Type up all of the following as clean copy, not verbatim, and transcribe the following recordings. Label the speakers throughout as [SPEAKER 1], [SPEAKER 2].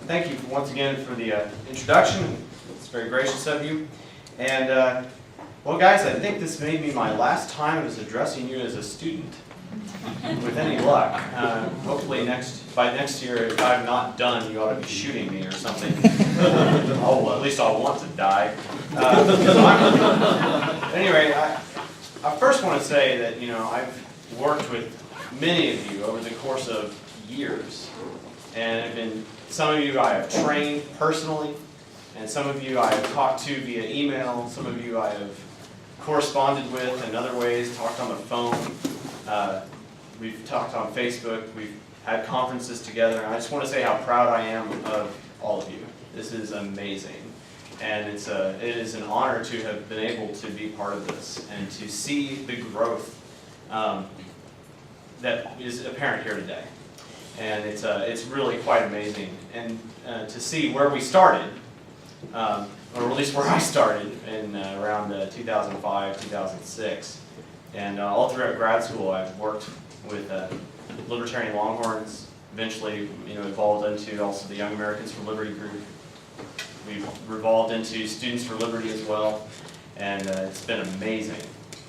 [SPEAKER 1] thank you once again for the introduction. It's very gracious of you. And well, guys, I think this may be my last time as addressing you as a student. With any luck, hopefully by next year, if I'm not done, you ought to be shooting me or something. At least I'll want to die. Anyway, I first want to say that I've worked with many of you over the course of years, and some of you I have trained personally, and some of you I have talked to via email, some of you I have corresponded with in other ways, talked on the phone. We've talked on Facebook, we've had conferences together, and I just want to say how proud I am of all of you. This is amazing, and it is an honor to have been able to be part of this and to see the growth that is apparent here today. And it's really quite amazing, and to see where we started, or at least where I started in around 2005, 2006, and all throughout grad school I've worked with Libertarian Longhorns, eventually evolved into also the Young Americans for Liberty group. We've revolved into Students for Liberty as well, and it's been amazing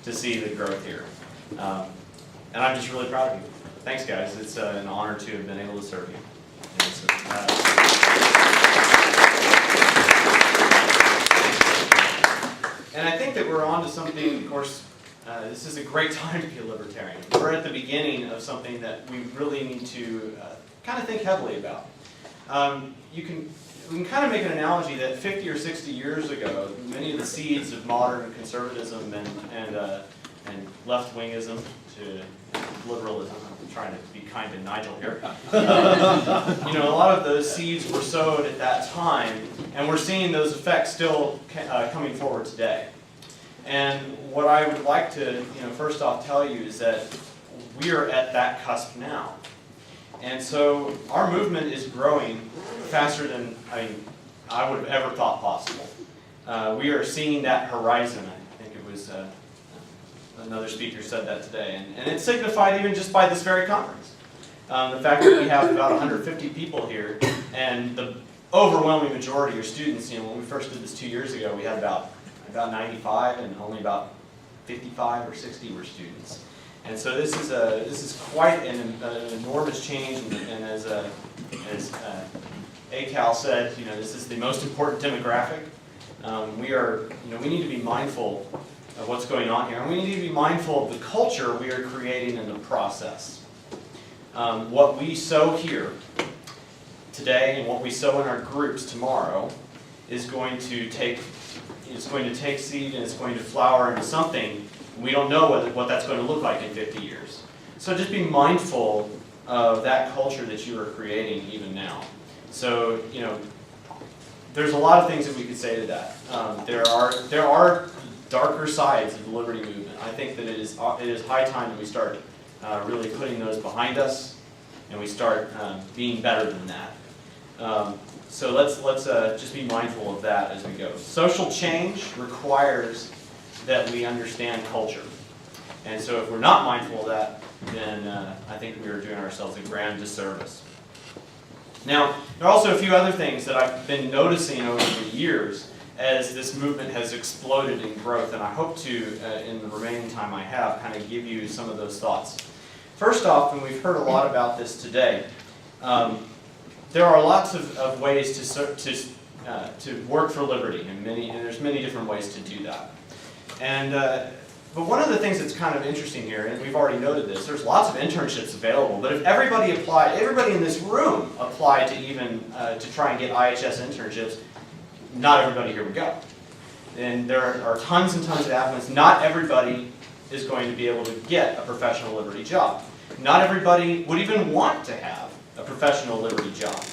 [SPEAKER 1] to see the growth here. And I'm just really proud of you. Thanks, guys. It's an honor to have been able to serve you. And I think that we're on to something, of course. This is a great time to be a libertarian. We're at the beginning of something that we really need to kind of think heavily about. We can kind of make an analogy that 50 or 60 years ago, many of the seeds of modern conservatism and left-wingism to liberalism, I'm trying to be kind to Nigel here, a lot of those seeds were sowed at that time, and we're seeing those effects still coming forward today. And what I would like to, first off tell you is that we are at that cusp now. And so our movement is growing faster than I would have ever thought possible. We are seeing that horizon. I think it was another speaker said that today. And it's signified even just by this very conference. The fact that we have about 150 people here, and the overwhelming majority are students. When we first did this 2 years ago, we had about 95, and only about 55 or 60 were students. And so this is quite an enormous change. And as ACAL said, this is the most important demographic. We need to be mindful of what's going on here, and we need to be mindful of the culture we are creating in the process. What we sow here today and what we sow in our groups tomorrow is going to take seed, and it's going to flower into something. We don't know what that's going to look like in 50 years. So just be mindful of that culture that you are creating even now. So, there's a lot of things that we could say to that. There are darker sides of the liberty movement. I think that it is high time that we start really putting those behind us, and we start being better than that. So let's just be mindful of that as we go. Social change requires that we understand culture. And so if we're not mindful of that, then I think we are doing ourselves a grand disservice. Now, there are also a few other things that I've been noticing over the years as this movement has exploded in growth, and I hope to, in the remaining time I have, kind of give you some of those thoughts. First off, and we've heard a lot about this today, there are lots of ways to work for liberty, and there's many different ways to do that. And but one of the things that's kind of interesting here, and we've already noted this, there's lots of internships available. But if everybody in this room applied to even to try and get IHS internships, not everybody here would go. And there are tons and tons of applicants. Not everybody is going to be able to get a professional liberty job. Not everybody would even want to have a professional liberty job.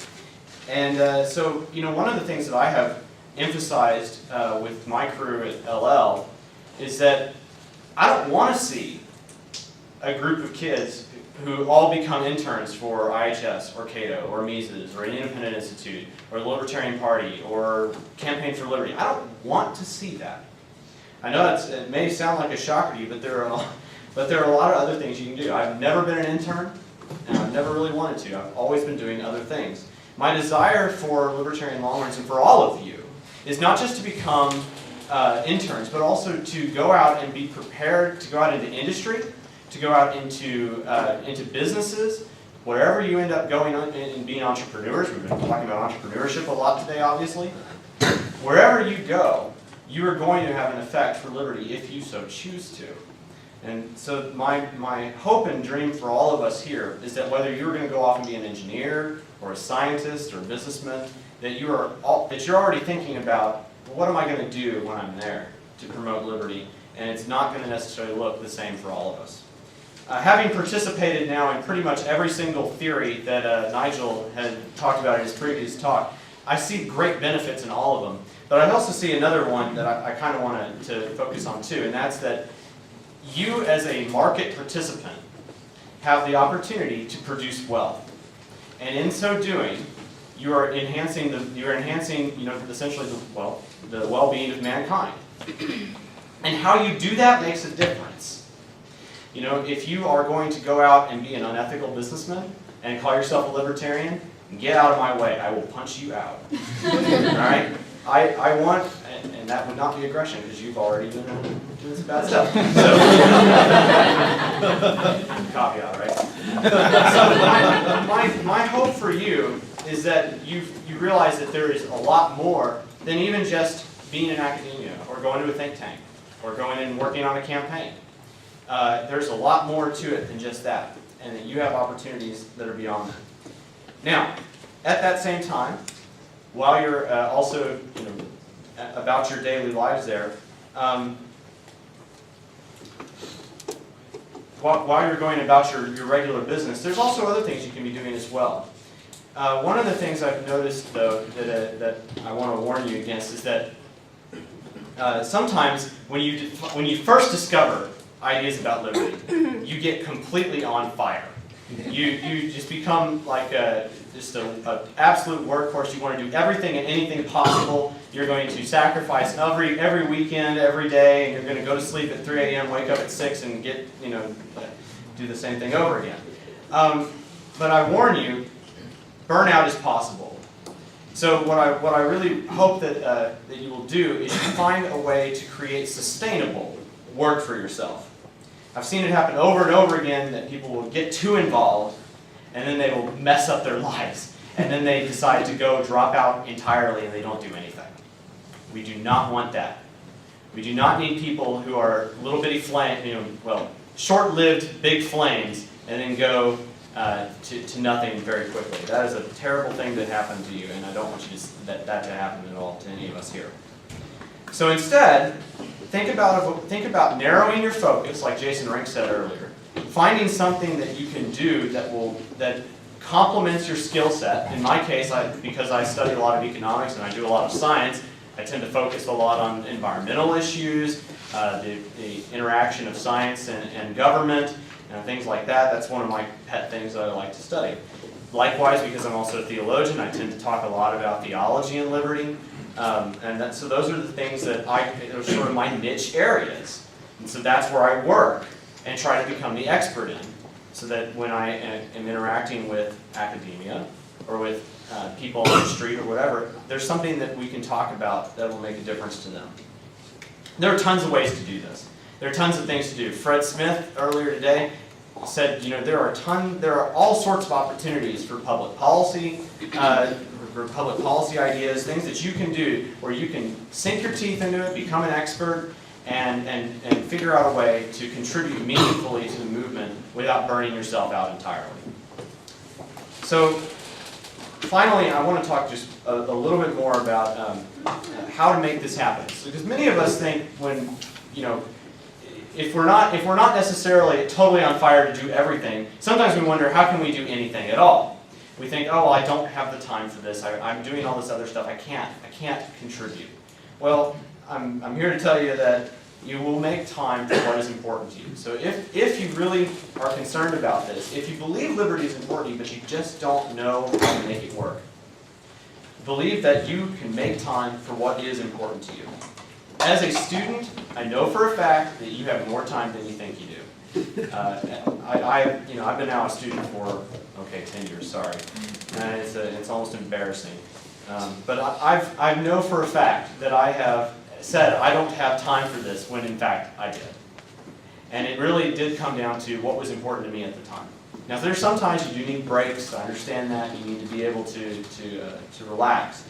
[SPEAKER 1] And so, one of the things that I have emphasized with my crew at LL is that I don't want to see a group of kids who all become interns for IHS or Cato or Mises or an independent institute or the Libertarian Party or Campaign for Liberty. I don't want to see that. I know it may sound like a shocker to you, but there are a lot of other things you can do. I've never been an intern, and I've never really wanted to. I've always been doing other things. My desire for libertarian longhorns and for all of you is not just to become interns, but also to go out and be prepared to go out into industry, to go out into businesses, wherever you end up going and being entrepreneurs. We've been talking about entrepreneurship a lot today, obviously. Wherever you go, you are going to have an effect for liberty if you so choose to. And so my hope and dream for all of us here is that whether you're going to go off and be an engineer or a scientist or a businessman, that you're already thinking about, well, what am I going to do when I'm there to promote liberty? And it's not going to necessarily look the same for all of us. Having participated now in pretty much every single theory that Nigel had talked about in his previous talk, I see great benefits in all of them. But I also see another one that I kind of wanted to focus on too, and that's that you as a market participant have the opportunity to produce wealth. And in so doing, you are enhancing essentially the well-being of mankind. And how you do that makes a difference. You know, if you are going to go out and be an unethical businessman and call yourself a libertarian, get out of my way. I will punch you out. All right? I want, and that would not be aggression because you've already been doing some bad stuff. So, caveat, right? So my hope for you is that you realize that there is a lot more than even just being in academia or going to a think tank or going and working on a campaign. There's a lot more to it than just that, and that you have opportunities that are beyond that. Now, at that same time, while you're also about your daily lives there, while you're going about your regular business, there's also other things you can be doing as well. One of the things I've noticed, though, that I want to warn you against is that sometimes when you first discover ideas about liberty, you get completely on fire. You just become like just an absolute workhorse. You want to do everything and anything possible. You're going to sacrifice every weekend, every day, and you're going to go to sleep at 3 a.m., wake up at 6, and do the same thing over again. But I warn you, burnout is possible. So what I really hope that you will do is you find a way to create sustainable work for yourself. I've seen it happen over and over again that people will get too involved and then they will mess up their lives. And then they decide to go drop out entirely and they don't do anything. We do not want that. We do not need people who are little bitty short-lived big flames and then go to nothing very quickly. That is a terrible thing to happen to you, and I don't want you that to happen at all to any of us here. So instead, think about narrowing your focus, like Jason Rink said earlier, finding something that you can do that complements your skill set. In my case, because I study a lot of economics and I do a lot of science, I tend to focus a lot on environmental issues, the interaction of science and government, and things like that. That's one of my pet things that I like to study. Likewise, because I'm also a theologian, I tend to talk a lot about theology and liberty. So those are the things that are sort of my niche areas. And so that's where I work and try to become the expert in, so that when I am interacting with academia or with people on the street or whatever, there's something that we can talk about that will make a difference to them. There are tons of ways to do this. There are tons of things to do. Fred Smith earlier today said, there are all sorts of opportunities for public policy, ideas, things that you can do where you can sink your teeth into it, become an expert, and figure out a way to contribute meaningfully to the movement without burning yourself out entirely. So finally, I want to talk just a little bit more about how to make this happen. Because many of us think if we're not necessarily totally on fire to do everything, sometimes we wonder, how can we do anything at all? We think, oh, well, I don't have the time for this. I'm doing all this other stuff. I can't contribute. Well, I'm here to tell you that you will make time for what is important to you. So if you really are concerned about this, if you believe liberty is important, but you just don't know how to make it work, believe that you can make time for what is important to you. As a student, I know for a fact that you have more time than you think you do. I've been now a student for 10 years. Sorry, and it's almost embarrassing. But I know for a fact that I have said I don't have time for this when in fact I did. And it really did come down to what was important to me at the time. Now there's sometimes you do need breaks, I understand that, you need to be able to relax.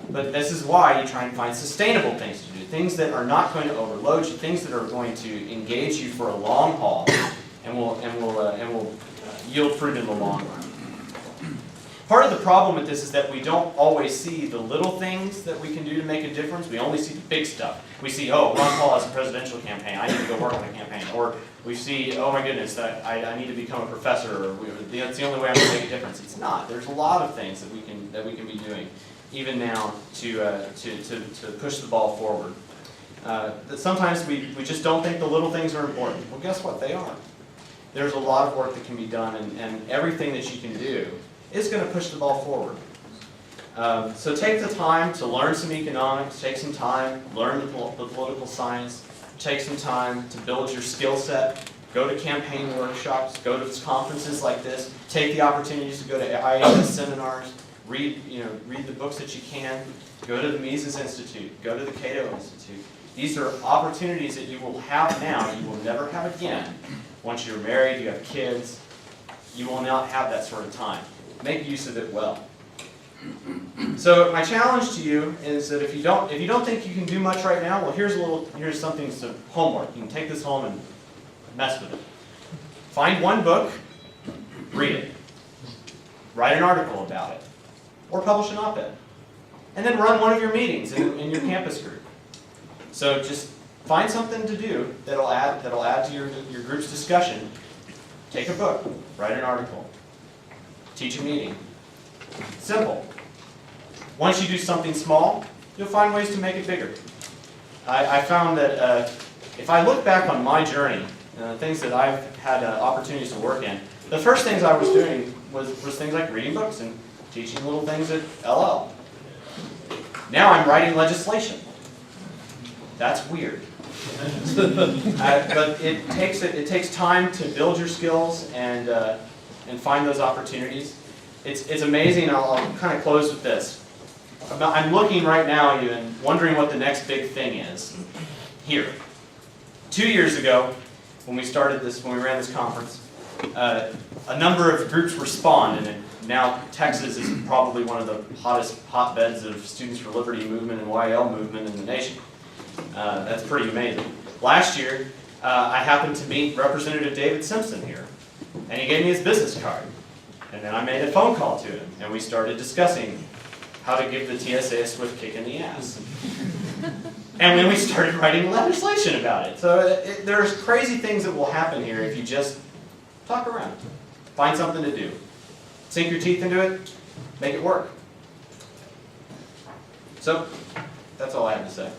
[SPEAKER 1] But this is why you try and find sustainable things to do, things that are not going to overload you, things that are going to engage you for a long haul and will yield fruit in the long run. Part of the problem with this is that we don't always see the little things that we can do to make a difference. We only see the big stuff. We see, oh, Ron Paul has a presidential campaign. I need to go work on a campaign. Or we see, oh my goodness, I need to become a professor. Or that's the only way I'm going to make a difference. It's not. There's a lot of things that we can be doing, even now, to push the ball forward. That sometimes we just don't think the little things are important. Well, guess what? They are. There's a lot of work that can be done, and everything that you can do is going to push the ball forward. So take the time to learn some economics, take some time, learn the political science, take some time to build your skill set, go to campaign workshops, go to conferences like this, take the opportunities to go to IAS seminars, read the books that you can, go to the Mises Institute, go to the Cato Institute. These are opportunities that you will have now, you will never have again. Once you're married, you have kids, you will not have that sort of time. Make use of it well. So my challenge to you is that if you don't think you can do much right now, well, here's something, some homework. You can take this home and mess with it. Find one book, read it, write an article about it, or publish an op-ed, and then run one of your meetings in your campus group. So just find something to do that'll add to your group's discussion. Take a book, write an article. Teach a meeting. Simple. Once you do something small, you'll find ways to make it bigger. I found that if I look back on my journey, things that I've had opportunities to work in, the first things I was doing was things like reading books and teaching little things at LL. Now I'm writing legislation. That's weird. But it takes time to build your skills and find those opportunities. It's amazing. I'll kind of close with this. I'm looking right now even, wondering what the next big thing is here. 2 years ago, when we ran this conference, a number of groups were spawned, and now Texas is probably one of the hottest hotbeds of Students for Liberty movement and YL movement in the nation. That's pretty amazing. Last year, I happened to meet Representative David Simpson here, and he gave me his business card. And then I made a phone call to him, and we started discussing how to give the TSA a swift kick in the ass. And then we started writing legislation about it. So there's crazy things that will happen here if you just talk around. Find something to do. Sink your teeth into it, make it work. So that's all I have to say.